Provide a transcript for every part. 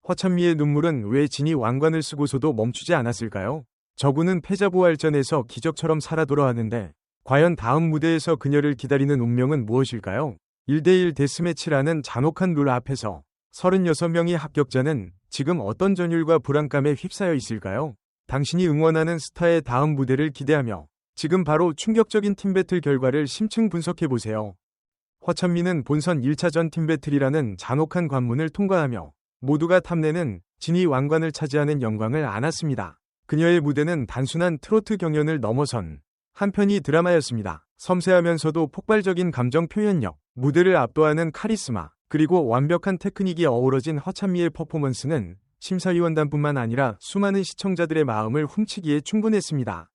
허찬미의 눈물은 왜 진이 왕관을 쓰고서도 멈추지 않았을까요? 저구는 패자부활전에서 기적처럼 살아 돌아왔는데 과연 다음 무대에서 그녀를 기다리는 운명은 무엇일까요? 1대1 데스매치라는 잔혹한 룰 앞에서 36명의 합격자는 지금 어떤 전율과 불안감에 휩싸여 있을까요? 당신이 응원하는 스타의 다음 무대를 기대하며 지금 바로 충격적인 팀배틀 결과를 심층 분석해보세요. 허찬미는 본선 1차전 팀배틀이라는 잔혹한 관문을 통과하며 모두가 탐내는 진이 왕관을 차지하는 영광을 안았습니다. 그녀의 무대는 단순한 트로트 경연을 넘어선 한편이 드라마였습니다. 섬세하면서도 폭발적인 감정 표현력, 무대를 압도하는 카리스마, 그리고 완벽한 테크닉이 어우러진 허찬미의 퍼포먼스는 심사위원단뿐만 아니라 수많은 시청자들의 마음을 훔치기에 충분했습니다.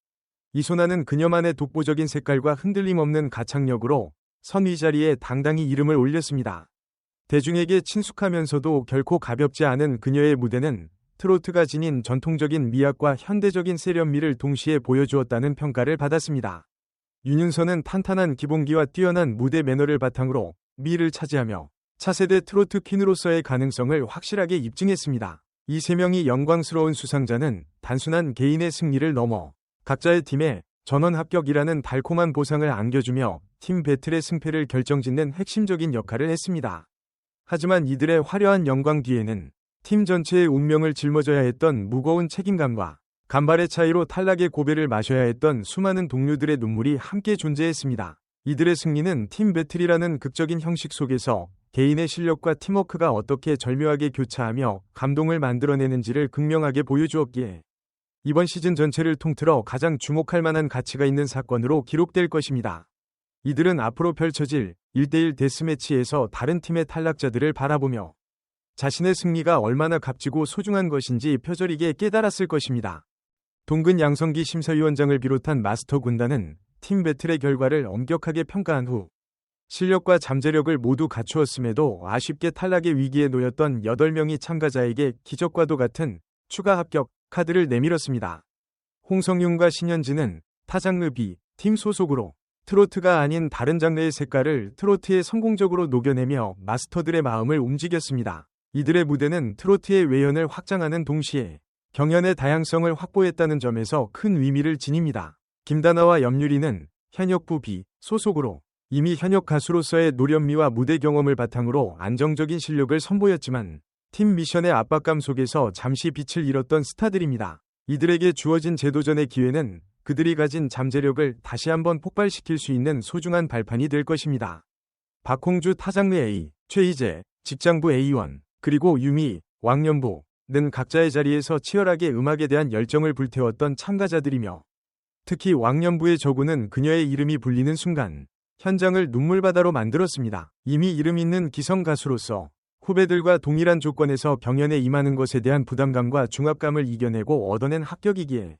이소나는 그녀만의 독보적인 색깔과 흔들림 없는 가창력으로 선위 자리에 당당히 이름을 올렸습니다. 대중에게 친숙하면서도 결코 가볍지 않은 그녀의 무대는 트로트가 지닌 전통적인 미학과 현대적인 세련미를 동시에 보여주었다는 평가를 받았습니다. 윤윤서는 탄탄한 기본기와 뛰어난 무대 매너를 바탕으로 미를 차지하며 차세대 트로트 퀸으로서의 가능성을 확실하게 입증했습니다. 이 세 명이 영광스러운 수상자는 단순한 개인의 승리를 넘어 각자의 팀에 전원 합격이라는 달콤한 보상을 안겨주며 팀 배틀의 승패를 결정짓는 핵심적인 역할을 했습니다. 하지만 이들의 화려한 영광 뒤에는 팀 전체의 운명을 짊어져야 했던 무거운 책임감과 간발의 차이로 탈락의 고배를 마셔야 했던 수많은 동료들의 눈물이 함께 존재했습니다. 이들의 승리는 팀 배틀이라는 극적인 형식 속에서 개인의 실력과 팀워크가 어떻게 절묘하게 교차하며 감동을 만들어내는지를 극명하게 보여주었기에 이번 시즌 전체를 통틀어 가장 주목할 만한 가치가 있는 사건으로 기록될 것입니다. 이들은 앞으로 펼쳐질 1대1 데스매치에서 다른 팀의 탈락자들을 바라보며 자신의 승리가 얼마나 값지고 소중한 것인지 표절이게 깨달았을 것입니다. 동근 양성기 심사위원장을 비롯한 마스터 군단은 팀 배틀의 결과를 엄격하게 평가한 후 실력과 잠재력을 모두 갖추었음에도 아쉽게 탈락의 위기에 놓였던 8명의 참가자에게 기적과도 같은 추가 합격 카드를 내밀었습니다. 홍성윤과 신현진은 타 장르 B 팀 소속으로 트로트가 아닌 다른 장르의 색깔을 트로트에 성공적으로 녹여내며 마스터들의 마음을 움직였습니다. 이들의 무대는 트로트의 외연을 확장하는 동시에 경연의 다양성을 확보했다는 점에서 큰 의미를 지닙니다. 김다나와 염유리는 현역부 B 소속으로 이미 현역 가수로서의 노련미와 무대 경험을 바탕으로 안정적인 실력을 선보였지만 팀 미션의 압박감 속에서 잠시 빛을 잃었던 스타들입니다. 이들에게 주어진 재도전의 기회는 그들이 가진 잠재력을 다시 한번 폭발시킬 수 있는 소중한 발판이 될 것입니다. 박홍주 타장르 A, 최희재, 직장부 A1, 그리고 유미, 왕년부는 각자의 자리에서 치열하게 음악에 대한 열정을 불태웠던 참가자들이며 특히 왕년부의 저구는 그녀의 이름이 불리는 순간 현장을 눈물바다로 만들었습니다. 이미 이름 있는 기성 가수로서 후배들과 동일한 조건에서 경연에 임하는 것에 대한 부담감과 중압감을 이겨내고 얻어낸 합격이기에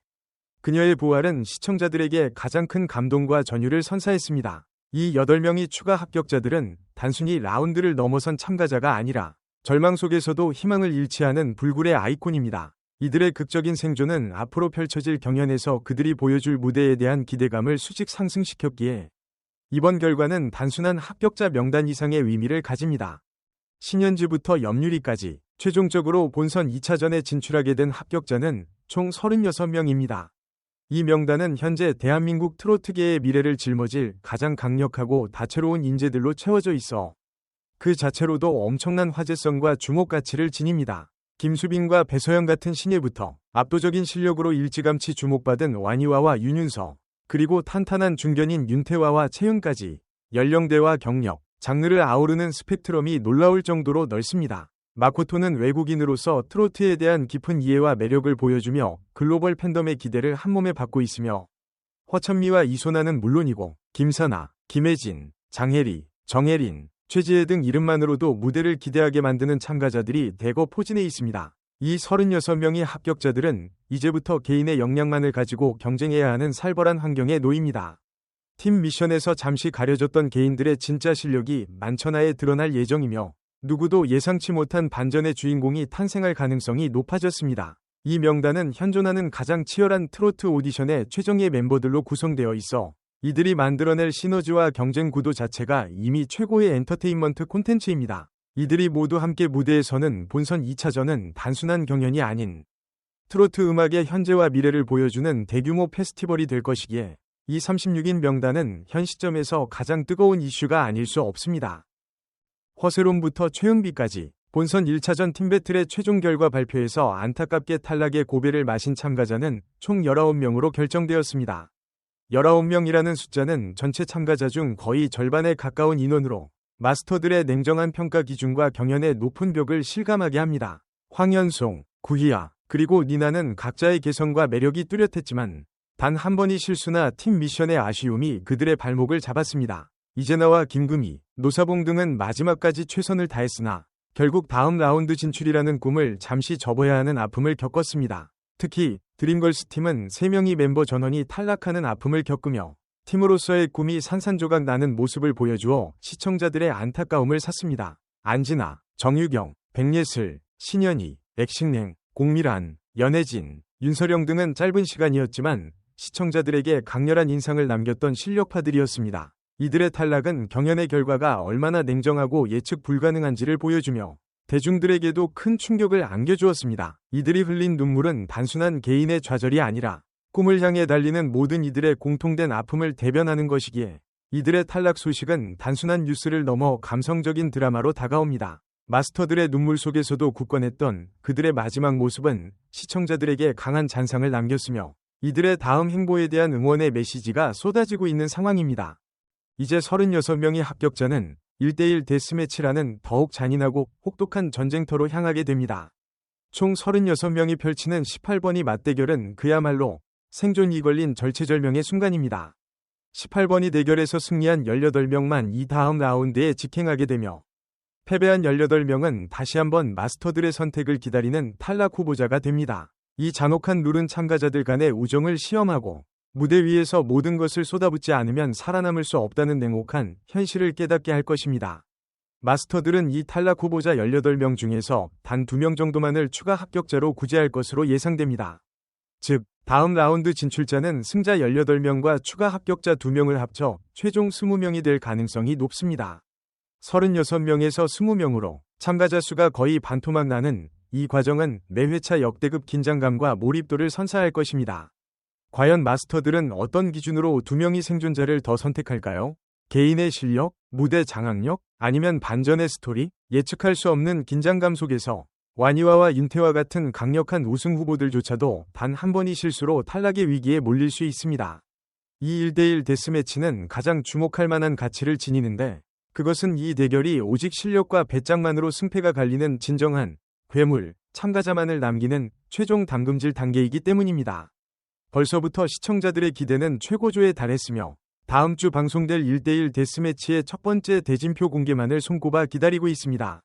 그녀의 부활은 시청자들에게 가장 큰 감동과 전율을 선사했습니다. 이 8명의 추가 합격자들은 단순히 라운드를 넘어선 참가자가 아니라 절망 속에서도 희망을 잃지 않은 불굴의 아이콘입니다. 이들의 극적인 생존은 앞으로 펼쳐질 경연에서 그들이 보여줄 무대에 대한 기대감을 수직 상승시켰기에 이번 결과는 단순한 합격자 명단 이상의 의미를 가집니다. 신현지부터 염유리까지 최종적으로 본선 2차전에 진출하게 된 합격자는 총 36명입니다. 이 명단은 현재 대한민국 트로트계의 미래를 짊어질 가장 강력하고 다채로운 인재들로 채워져 있어 그 자체로도 엄청난 화제성과 주목 가치를 지닙니다. 김수빈과 배서영 같은 신예부터 압도적인 실력으로 일찌감치 주목받은 완이와와 윤윤서, 그리고 탄탄한 중견인 윤태화와 채윤까지 연령대와 경력, 장르를 아우르는 스펙트럼이 놀라울 정도로 넓습니다. 마코토는 외국인으로서 트로트에 대한 깊은 이해와 매력을 보여주며 글로벌 팬덤의 기대를 한몸에 받고 있으며 허찬미와 이소나는 물론이고 김사나, 김혜진, 장혜리, 정혜린, 최지혜 등 이름만으로도 무대를 기대하게 만드는 참가자들이 대거 포진해 있습니다. 이 36명의 합격자들은 이제부터 개인의 역량만을 가지고 경쟁해야 하는 살벌한 환경에 놓입니다. 팀 미션에서 잠시 가려졌던 개인들의 진짜 실력이 만천하에 드러날 예정이며 누구도 예상치 못한 반전의 주인공이 탄생할 가능성이 높아졌습니다. 이 명단은 현존하는 가장 치열한 트로트 오디션의 최정예 멤버들로 구성되어 있어 이들이 만들어낼 시너지와 경쟁 구도 자체가 이미 최고의 엔터테인먼트 콘텐츠입니다. 이들이 모두 함께 무대에 서는 본선 2차전은 단순한 경연이 아닌 트로트 음악의 현재와 미래를 보여주는 대규모 페스티벌이 될 것이기에 이 36인 명단은 현 시점에서 가장 뜨거운 이슈가 아닐 수 없습니다. 허세롬부터 최은비까지 본선 1차전 팀배틀의 최종 결과 발표에서 안타깝게 탈락의 고배를 마신 참가자는 총 19명으로 결정되었습니다. 19명이라는 숫자는 전체 참가자 중 거의 절반에 가까운 인원으로 마스터들의 냉정한 평가 기준과 경연의 높은 벽을 실감하게 합니다. 황현송, 구희아, 그리고 니나는 각자의 개성과 매력이 뚜렷했지만 단 한 번의 실수나 팀 미션의 아쉬움이 그들의 발목을 잡았습니다. 이재나와 김금희, 노사봉 등은 마지막까지 최선을 다했으나 결국 다음 라운드 진출이라는 꿈을 잠시 접어야 하는 아픔을 겪었습니다. 특히 드림걸스 팀은 3명의 멤버 전원이 탈락하는 아픔을 겪으며 팀으로서의 꿈이 산산조각 나는 모습을 보여주어 시청자들의 안타까움을 샀습니다. 안진아, 정유경, 백예슬, 신현희, 엑식냉, 공미란, 연혜진, 윤서령 등은 짧은 시간이었지만 시청자들에게 강렬한 인상을 남겼던 실력파들이었습니다. 이들의 탈락은 경연의 결과가 얼마나 냉정하고 예측 불가능한지를 보여주며 대중들에게도 큰 충격을 안겨주었습니다. 이들이 흘린 눈물은 단순한 개인의 좌절이 아니라 꿈을 향해 달리는 모든 이들의 공통된 아픔을 대변하는 것이기에 이들의 탈락 소식은 단순한 뉴스를 넘어 감성적인 드라마로 다가옵니다. 마스터들의 눈물 속에서도 굳건했던 그들의 마지막 모습은 시청자들에게 강한 잔상을 남겼으며 이들의 다음 행보에 대한 응원의 메시지가 쏟아지고 있는 상황입니다. 이제 36명의 합격자는 1대1 데스매치라는 더욱 잔인하고 혹독한 전쟁터로 향하게 됩니다. 총 36명이 펼치는 18번이 맞대결은 그야말로 생존이 걸린 절체절명의 순간입니다. 18번이 대결에서 승리한 18명만 이 다음 라운드에 직행하게 되며 패배한 18명은 다시 한번 마스터들의 선택을 기다리는 탈락 후보자가 됩니다. 이 잔혹한 룰은 참가자들 간의 우정을 시험하고 무대 위에서 모든 것을 쏟아붓지 않으면 살아남을 수 없다는 냉혹한 현실을 깨닫게 할 것입니다. 마스터들은 이 탈락 후보자 18명 중에서 단 2명 정도만을 추가 합격자로 구제할 것으로 예상됩니다. 즉, 다음 라운드 진출자는 승자 18명과 추가 합격자 2명을 합쳐 최종 20명이 될 가능성이 높습니다. 36명에서 20명으로 참가자 수가 거의 반토막 나는 이 과정은 매 회차 역대급 긴장감과 몰입도를 선사할 것입니다. 과연 마스터들은 어떤 기준으로 2명의 생존자를 더 선택할까요? 개인의 실력, 무대 장악력, 아니면 반전의 스토리? 예측할 수 없는 긴장감 속에서 완이와와 윤태와 같은 강력한 우승 후보들조차도 단 한 번의 실수로 탈락의 위기에 몰릴 수 있습니다. 이 1대1 데스매치는 가장 주목할 만한 가치를 지니는데 그것은 이 대결이 오직 실력과 배짱만으로 승패가 갈리는 진정한 괴물, 참가자만을 남기는 최종 담금질 단계이기 때문입니다. 벌써부터 시청자들의 기대는 최고조에 달했으며 다음 주 방송될 1대1 데스매치의 첫 번째 대진표 공개만을 손꼽아 기다리고 있습니다.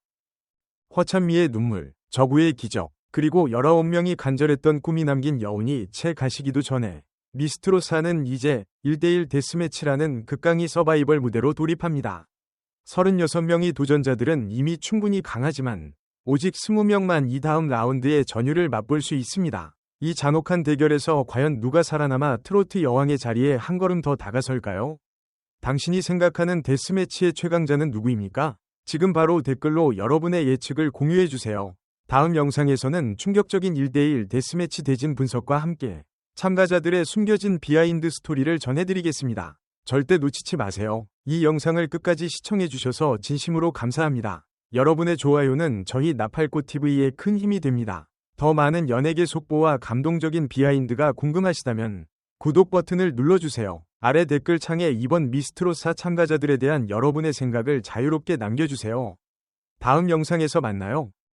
허찬미의 눈물, 저구의 기적, 그리고 19명이 간절했던 꿈이 남긴 여운이 채 가시기도 전에 미스트로사는 이제 1대1 데스매치라는 극강의 서바이벌 무대로 돌입합니다. 36명의 도전자들은 이미 충분히 강하지만 오직 20명만 이 다음 라운드의 전율을 맛볼 수 있습니다. 이 잔혹한 대결에서 과연 누가 살아남아 트로트 여왕의 자리에 한 걸음 더 다가설까요? 당신이 생각하는 데스매치의 최강자는 누구입니까? 지금 바로 댓글로 여러분의 예측을 공유해주세요. 다음 영상에서는 충격적인 1대1 데스매치 대진 분석과 함께 참가자들의 숨겨진 비하인드 스토리를 전해드리겠습니다. 절대 놓치지 마세요. 이 영상을 끝까지 시청해주셔서 진심으로 감사합니다. 여러분의 좋아요는 저희 나팔꽃TV에 큰 힘이 됩니다. 더 많은 연예계 속보와 감동적인 비하인드가 궁금하시다면 구독 버튼을 눌러주세요. 아래 댓글창에 이번 미스트로사 참가자들에 대한 여러분의 생각을 자유롭게 남겨주세요. 다음 영상에서 만나요.